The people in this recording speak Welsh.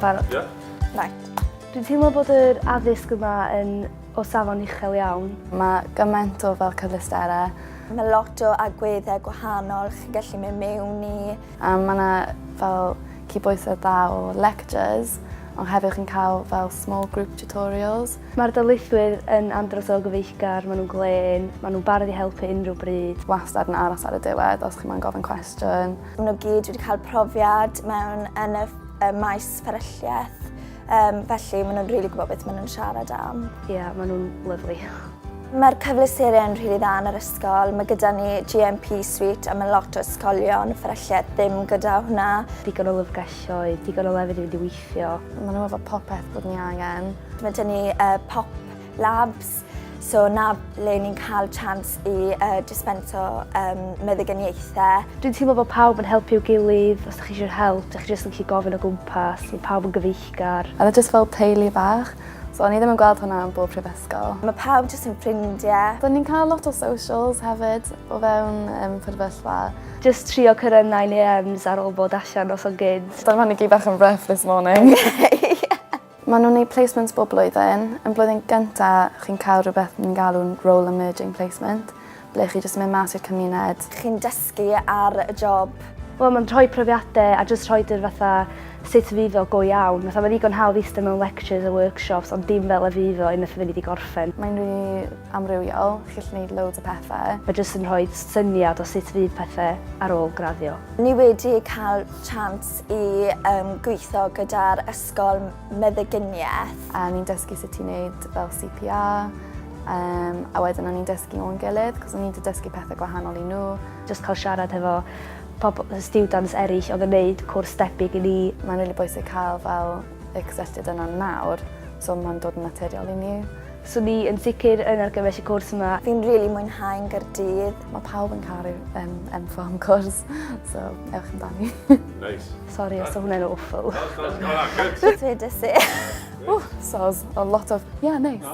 Barod? Ie. Right. Dwi'n teimlo bod yr addysg yma yn o safon uchel iawn. Mae gymaint o fel cyfleusterau. Mae lot o agweddau gwahanol chi'n gallu mynd mewn i. A mae yna fel cydbwysau da o lectures, ond hefyd chi'n cael fel small group tutorials. Mae'r darlithwyr yn andros o gyfeillgar, maen nhw'n glen, maen nhw'n barod i helpu unrhyw bryd. Wastad yn aros ar y diwedd os chi'n gofyn cwestiwn. Maen nhw gyd wedi cael profiad mewn yn y maes fferylliaeth. Felly maen nhw'n rili gwybod beth maen nhw'n siarad am. Ia, maen nhw'n lyflu. Mae'r cyfleusterau yn rili dda yn yr ysgol. Mae gyda ni GMP Suite a mae lot o ysgolion fferylliaeth ddim gyda hwnna. Digon o lyfrgelloedd, digon o lefydd i fynd i weithio. Maen nhw efo popeth bod ni angen. Mae dyn ni pop labs, so na le ni'n cael chance i dispenso meddyginiaethau. Dwi'n teimlo bod pawb yn helpu'w gilydd, os ydych chi eisiau help, ydych chi jyst yn gallu gofyn o gwmpas, mae pawb yn gyfeillgar. A jyst fel teulu bach. So o'n i ddim yn gweld hwnna yn bob prifysgol. Mae pawb jyst yn ffrindiau. Do'n ni'n cael lot o socials hefyd o fewn ffyrfyllfa. Jyst trio cyrraedd 9am ar ôl bod allan os o'n gynt. Do'n fan i gyd bach yn rough this morning. Maen nhw'n gwneud placements bob blwyddyn. Yn blwyddyn gyntaf, chi'n cael rhywbeth ni'n galw'n role emerging placement, ble chi jyst yn mynd mas i'r cymuned. Chi'n dysgu ar y job. Wel, mae'n rhoi profiadau a jyst rhoi dyr fatha sut fydd o go iawn. Mae'n ddigon hawdd eistedd mewn lectures a workshops, ond dim fel y fydd o unwaith fynd i gorffen. Mae'n rili amrywiol, chi'n gallu gwneud loads o pethau. Mae jyst yn rhoi syniad o sut fydd pethau ar ôl graddio. Ni wedi cael chance i gweithio gyda'r ysgol meddyginiaeth. A ni'n dysgu sut i wneud fel CPR. A wedyn o'n i'n dysgu nhw'n gilydd, cos o'n i'n dysgu pethau gwahanol i nhw. Jyst cael siarad efo students eraill oedd yn gwneud cwrs debyg i ni. Mae'n rili bwysig cael fel y cysylltiad yna nawr, so mae'n dod yn naturiol i ni. So ni yn sicr yn argyfell y cwrs yma. Fi'n rili mwynhau'n Gaerdydd. Mae pawb yn cael M-Pharm cwrs, so ewch amdani. Nice. Sori os o hwnna'n awful. Good. Beth wedys i? Soz, a lot of, yeah, nice.